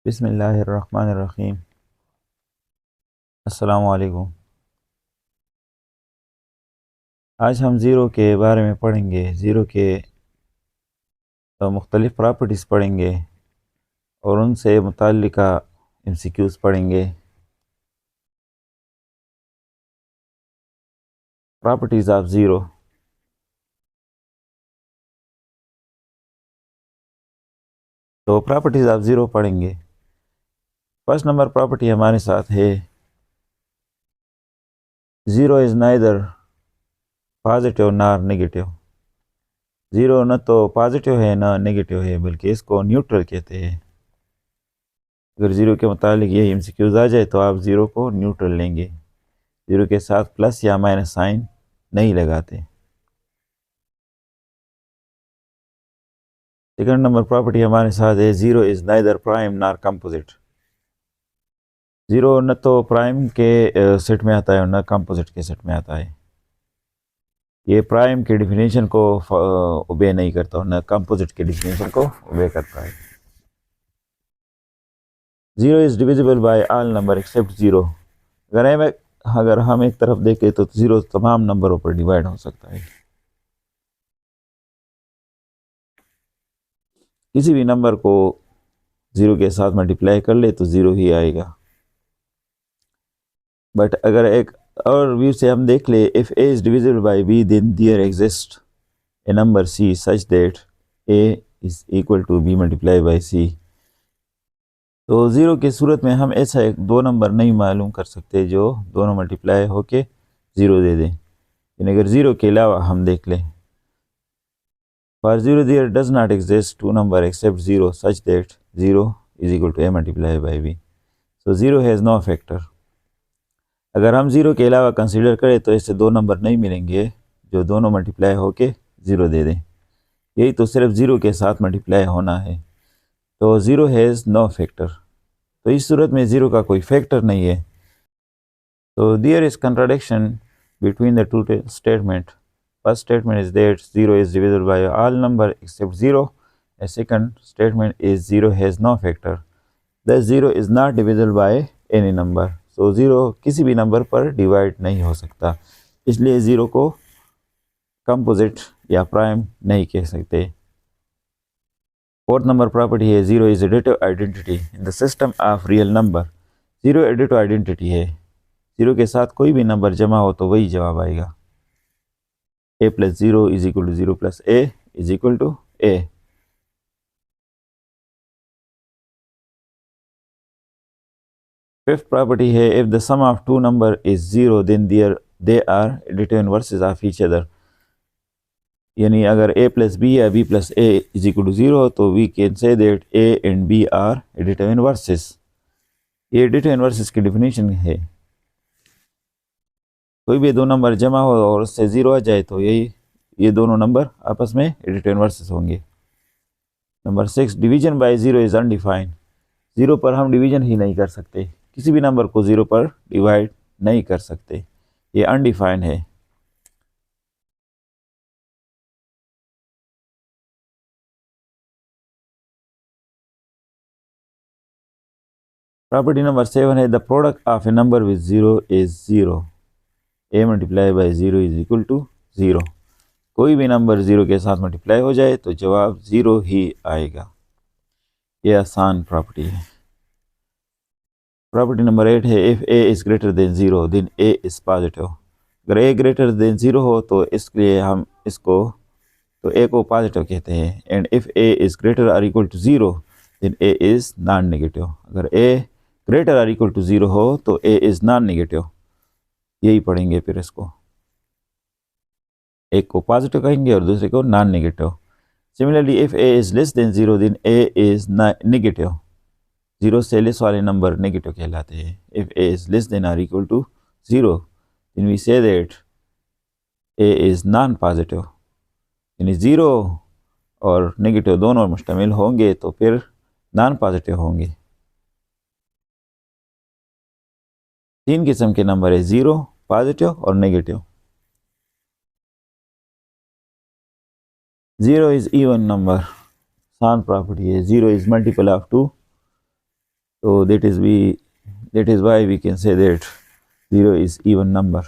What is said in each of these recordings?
बिस्मिल्लाहिर्रहमानिर्रहीम। अस्सलामु अलैकुम। आज हम ज़ीरो के बारे में पढ़ेंगे। ज़ीरो के मुख्तलिफ़ प्रॉपर्टीज़ पढ़ेंगे और उनसे मुताल्लिका MCQs पढ़ेंगे। Properties of zero. तो प्रॉपर्टीज़ ऑफ ज़ीरो पढ़ेंगे। फर्स्ट नंबर प्रॉपर्टी हमारे साथ है, zero is neither positive nor negative. Zero न तो पॉजिटिव है ना नेगेटिव है, बल्कि इसको न्यूट्रल कहते हैं। अगर ज़ीरो के मुतालिक ये MCQs आ जाए तो आप ज़ीरो को न्यूट्रल लेंगे। ज़ीरो के साथ प्लस या माइनस साइन नहीं लगाते। सेकंड नंबर प्रॉपर्टी हमारे साथ है, zero is neither prime nor composite. Zero न तो प्राइम के सेट में आता है और न कंपोजिट के सेट में आता है। ये प्राइम के डिफिनेशन को ओबे नहीं करता और न कंपोजिट के डिफिनेशन को ओबे करता है। Zero is divisible by all number except zero. अगर हम एक तरफ देखें तो ज़ीरो तमाम नंबरों पर डिवाइड हो सकता है। किसी भी नंबर को ज़ीरो के साथ मल्टीप्लाई कर ले तो ज़ीरो ही आएगा। बट अगर एक और व्यू से हम देख ले, if a is divisible bye b then there exists a number c such that a is equal to b multiplied by c। तो ज़ीरो की सूरत में हम ऐसा एक दो नंबर नहीं मालूम कर सकते जो दोनों मल्टीप्लाई होके ज़ीरो दे दें। लेकिन अगर ज़ीरो के अलावा हम देख लें, for zero there does not exist to number except zero such that zero is equal to a multiplied by b। So zero has no factor. अगर हम ज़ीरो के अलावा कंसीडर करें तो ऐसे दो नंबर नहीं मिलेंगे जो दोनों मल्टीप्लाई होके ज़ीरो दे दें। यही तो सिर्फ ज़ीरो के साथ मल्टीप्लाई होना है। तो ज़ीरो हैज़ नो फैक्टर। तो इस सूरत में ज़ीरो का कोई फैक्टर नहीं है। तो there is contradiction between the two statement. First statement is that zero is divisible by all number except zero. A second statement is zero has no factor. That zero is not divisible by any number. तो zero किसी भी number पर divide नहीं हो सकता, इसलिए zero को composite या प्राइम नहीं कह सकते। फोर्थ नंबर प्रॉपर्टी है, zero is additive identity in the system of real number. Zero additive identity है। ज़ीरो के साथ कोई भी नंबर जमा हो तो वही जवाब आएगा। a plus zero is equal to zero plus a is equal to a। Fifth property है, if the sum of two number is zero then they are additive inverses of each other. यानी अगर a plus B या b plus a is equal to zero तो we can say that a and b are additive inverses. ये additive inverses की definition है। कोई भी दो नंबर जमा हो और उससे ज़ीरो आ जाए तो ये दोनों नंबर आपस में एडिटिव इनवर्सेस होंगे। Number six, division by zero is undefined. Zero पर हम डिवीजन ही नहीं कर सकते, किसी भी नंबर को ज़ीरो पर डिवाइड नहीं कर सकते, ये अनडिफाइंड है। प्रॉपर्टी नंबर सेवन है, the product of a number with zero is zero. a multiply by zero is equal to zero. कोई भी नंबर ज़ीरो के साथ मल्टीप्लाई हो जाए तो जवाब ज़ीरो ही आएगा। ये आसान प्रॉपर्टी है। प्रॉपर्टी नंबर एट है, if a is greater than zero then a is positive. अगर a ग्रेटर देन ज़ीरो हो तो इसके लिए हम इसको तो a को पॉजिटिव कहते हैं। And if a is greater or equal to zero then a is non negative. अगर a greater or equal to zero हो तो a इज़ नॉन नेगेटिव। यही पढ़ेंगे फिर इसको, एक को पॉजिटिव कहेंगे और दूसरे को non negative. Similarly if a is less than zero then a is negative. Zero से लेस वाले नंबर नेगेटिव कहलाते हैं। If a is less than or equal to zero then we say that a is non positive. यानी zero और negative दोनों मुश्तमिल होंगे तो फिर नॉन पॉजिटिव होंगे। तीन किस्म के नंबर है, ज़ीरो, पॉजिटिव और negative. Zero is even number, आसान प्रॉपर्टी है। Zero is multiple of two. So that is why we can say that 0 is even number.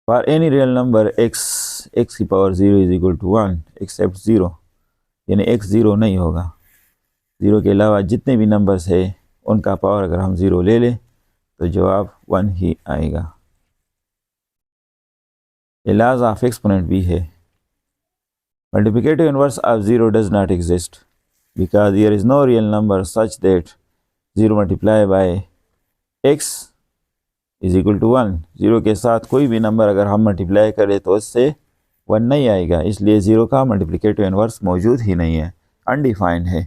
For any real number x की power 0 is equal to 1 except 0, यानी x 0 नहीं होगा। 0 के अलावा जितने भी नंबर्स है उनका पावर अगर हम 0 ले लें तो जवाब 1 ही आएगा। ये laws of exponent भी है। Multiplicative inverse of 0 does not exist because there is no real number such that 0 multiplied by x is equal to 1। 0 के साथ कोई भी नंबर अगर हम मल्टीप्लाई करें तो इससे 1 नहीं आएगा, इसलिए 0 का मल्टीप्लिकेटिव इनवर्स मौजूद ही नहीं है, अनडिफाइंड है।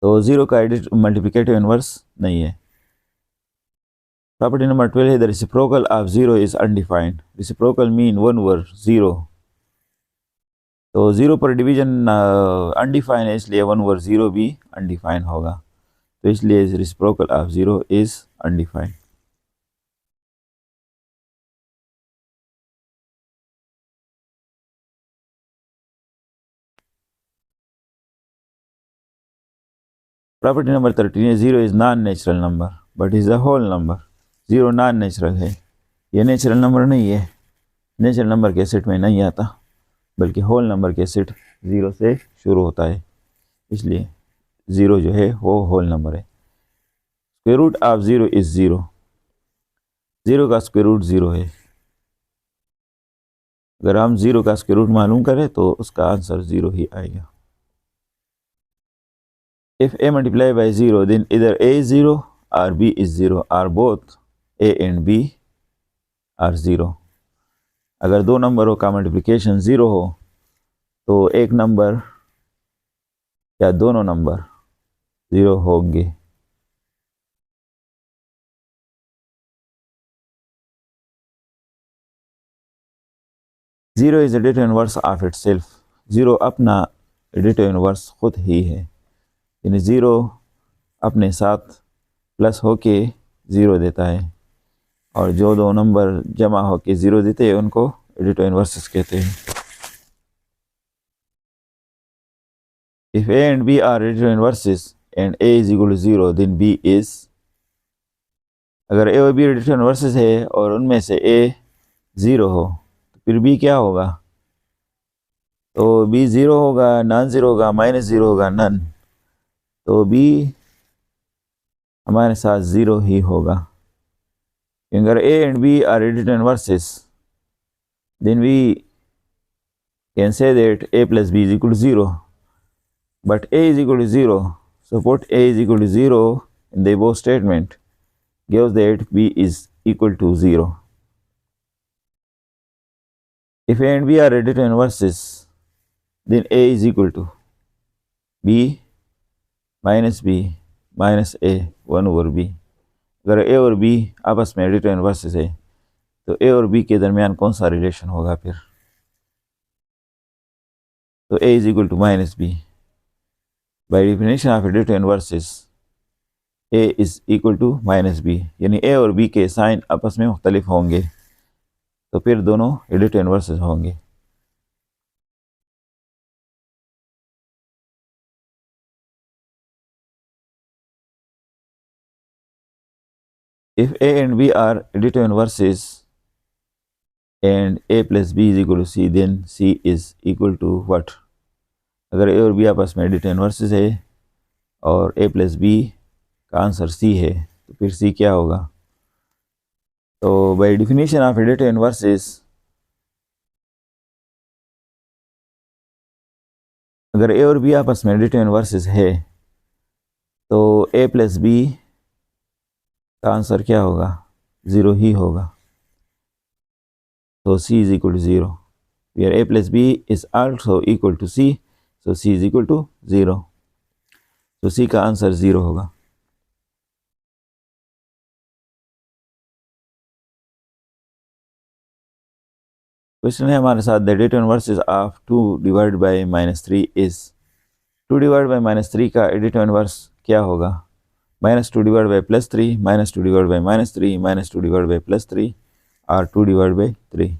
तो 0 का मल्टीप्लिकेटिव इनवर्स नहीं है। प्रॉपर्टी नंबर 12 है the reciprocal of 0 is undefined. Reciprocal mean 1 over 0। तो 0 पर डिवीजन अनडिफाइन है, इसलिए 1 ओवर 0 भी अनडिफाइन होगा। तो इसलिए reciprocal of 0 is undefined. Property number 13 है 0 is non natural number but is a whole number. 0 non natural है, ये नेचुरल नंबर नहीं है, नेचुरल नंबर के सेट में नहीं आता, बल्कि होल नंबर के सेट 0 से शुरू होता है, इसलिए 0 जो है वो होल नंबर है। Square root of 0 is 0। 0 का स्क्वायर रूट 0 है। अगर हम 0 का स्क्वायर रूट मालूम करें तो उसका आंसर 0 ही आएगा। If a multiplied by 0 then either a is 0 or b is 0 or both a and b are 0। अगर दो नंबरों का मल्टीप्लिकेशन 0 हो तो एक नंबर या दोनों नंबर 0 होंगे। Zero is additive inverse of itself. 0 अपना एडिटिव इनवर्स खुद ही है, यानी 0 अपने साथ प्लस होके 0 देता है, और जो दो नंबर जमा होके 0 देते हैं उनको एडिटिव इनवर्सेस कहते हैं। If a and b are additive inverses and a is equal to 0 then b is। अगर a और b एडिटिव इनवर्सेस है और उनमें से a 0 हो तो फिर b क्या होगा? तो b 0 होगा, नॉन 0 होगा, -0 होगा, नन। तो b हमारे साथ 0 ही होगा। अगर a and b are additive inverses then we can say that a plus b is equal to 0, but a is equal to 0, so put a is equal to 0 in the above statement gives that b is equal to 0. If a and b are additive inverses then a is equal to b minus b minus a 1 over b। अगर a और b आपस में additive inverses है तो a और b के दरमियान कौन सा रिलेशन होगा फिर? तो a is equal to minus b। By definition of additive inverses a is equal to minus b, यानी a और b के साइन आपस में मुख्तलिफ होंगे तो फिर दोनों एडिटिव इनवर्सेस होंगे। If a and b are additive inverses and a plus b is equal to c then c is equal to what? अगर a और b आपस में एडिटिव इनवर्सेस है और a plus b का आंसर c है तो फिर c क्या होगा? तो by definition of additive inverses अगर a और b आपस में एडिटिव इनवर्सेस है तो a plus b का आंसर क्या होगा? 0 ही होगा। तो c is equal to 0, where a plus b is also equal to c, so c is equal to 0, तो c का आंसर 0 होगा। क्वेश्चन है हमारे साथ the additive inverses of 2 divide by -3 इज। 2 डिवाइड बाय -3 का एडिटिव इनवर्स क्या होगा? -2 divided by +3, -2 divided by -3, -2 divided by +3, or 2 divided by 3.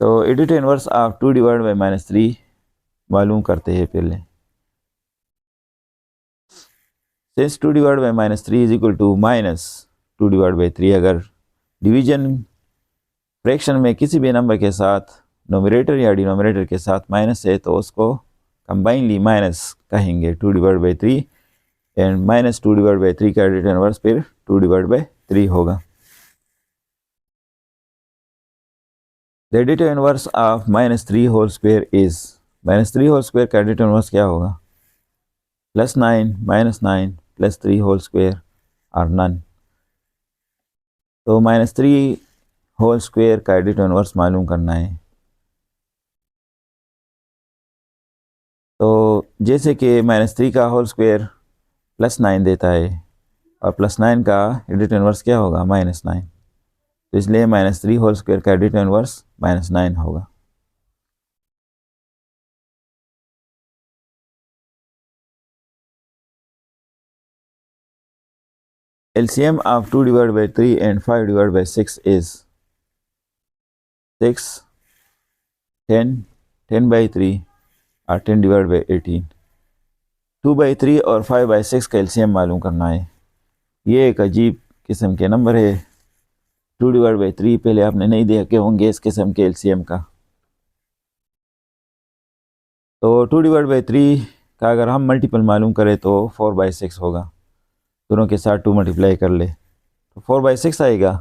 तो additive inverse of 2 divide by -3 मालूम करते हैं पहले। Since 2 divide by -3 is equal to -2 divide by 3, अगर डिवीजन फ्रैक्शन में किसी भी नंबर के साथ नोमिनेटर या डिनोमिनेटर के साथ माइनस है तो उसको कंबाइनली माइनस कहेंगे 2 divide by 3, and -2 divide by 3 का एडिटिव इनवर्स फिर 2 डिवाइड बाई 3 होगा। The additive inverse of -3 whole square is, -3 whole square का additive inverse क्या होगा? +9 -9 +3 whole square और none। तो -3 whole square का additive inverse मालूम करना है। तो जैसे कि -3 का whole square +9 देता है और +9 का additive inverse क्या होगा? -9। तो इसलिए -3 whole square का additive inverse -9 होगा। LCM of 2 divided by 3 and 5 divided by 6 is 6, 10, 10 by 3 और 10 divided by 18। 2 by 3 और 5 by 6 का LCM मालूम करना है। ये एक अजीब किस्म के नंबर है। 2 डिवाइड बाई 3 पहले आपने नहीं देखे होंगे इस किस्म के LCM का। तो 2 डिवाइड बाई 3 का अगर हम मल्टीपल मालूम करें तो 4 by 6 होगा। दोनों के साथ 2 मल्टीप्लाई कर ले तो 4 by 6 आएगा,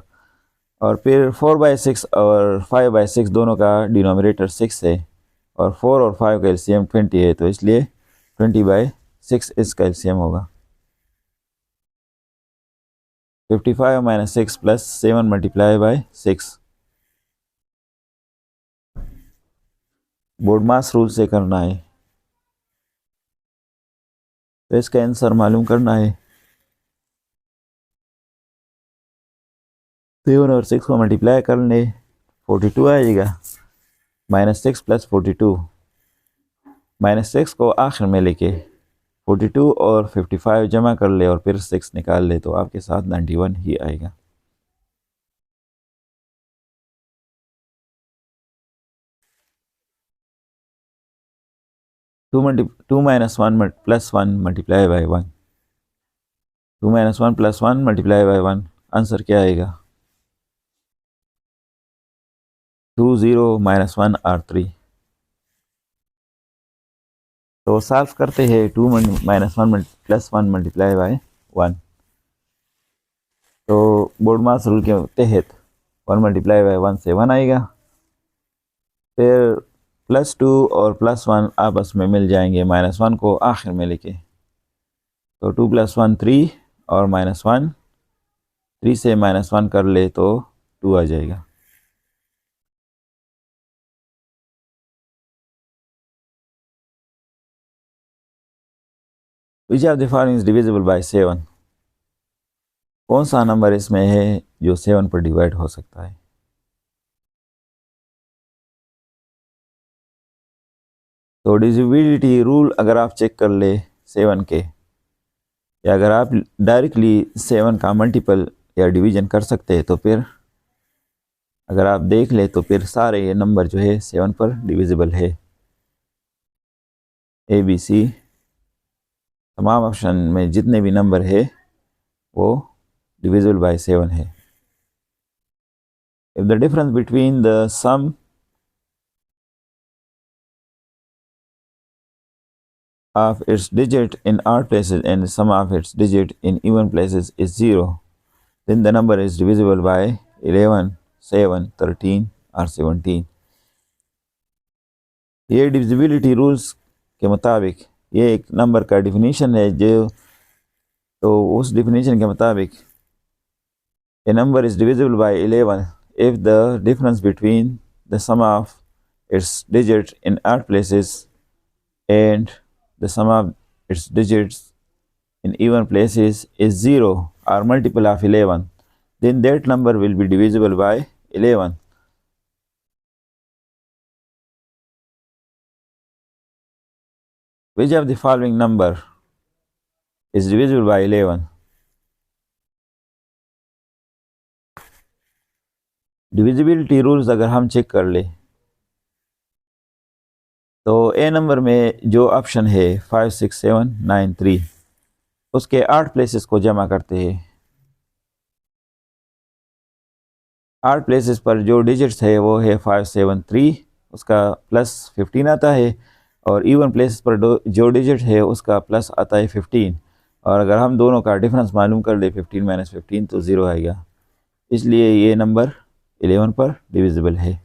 और फिर 4 by 6 और 5 by 6 दोनों का डिनोमिनेटर 6 है और 4 और 5 का LCM 20 है, तो इसलिए 20 by 6 इसका LCM होगा। 55 - 6 + 7 multiply by 6। Board mass rule से करना है, तो इसका आंसर मालूम करना है। 7 और 6 को मल्टीप्लाई कर ले 42 आएगा। -6 + 42, -6 को आखिर में लेके 42 और 55 जमा कर ले और फिर 6 निकाल ले तो आपके साथ 91 ही आएगा। 2 - 1 + 1 multiply by 1। 2 - 1 + 1 multiply by 1, answer क्या आएगा? 2 0 - 1 और 3। तो सॉल्व करते हैं 2 - 1 + 1 मल्टीप्लाई बाय 1। तो बोर्ड मास रूल के तहत 1 मल्टीप्लाई बाय 1 से 1 आएगा, फिर +2 और +1 आपस में मिल जाएंगे -1 को आखिर में लेके, तो 2 + 1 3 और -1, 3 से -1 कर ले तो 2 आ जाएगा। Which of the following is divisible by 7? कौन सा नंबर इसमें है जो 7 पर डिवाइड हो सकता है? तो डिविजिबिलिटी रूल अगर आप चेक कर ले 7 के, या अगर आप डायरेक्टली 7 का मल्टीपल या डिवीजन कर सकते हैं तो फिर अगर आप देख ले तो फिर सारे ये नंबर जो है 7 पर डिविजिबल है। ABC तमाम ऑप्शन में जितने भी नंबर है वो डिविजिबल बाय 7 है। If the difference between the sum of its digit in odd places and the sum of its digit in even places is 0, then the number is divisible by 11, 7, 13 or 17। ये divisibility rules के मुताबिक ये एक number का definition है जो, तो उस डिफिनीशन के मुताबिक a number is divisible by 11 if the difference between the sum of its digits in odd places and the sum of its digits in even places is 0 or multiple of 11, then that number will be divisible by 11। Which of the following number is divisible by 11? Divisibility rules अगर हम check कर ले तो ए number में जो option है 5 6 7 9 3 उसके 8 places को जमा करते हैं। 8 प्लेसेस पर जो डिजिट्स है वो है 5 7 3, उसका प्लस 15 आता है, और इवन प्लेसेस पर जो डिजिट है उसका प्लस आता है 15, और अगर हम दोनों का डिफरेंस मालूम कर ले 15 - 15 तो 0 आएगा। इसलिए ये नंबर 11 पर डिविजिबल है।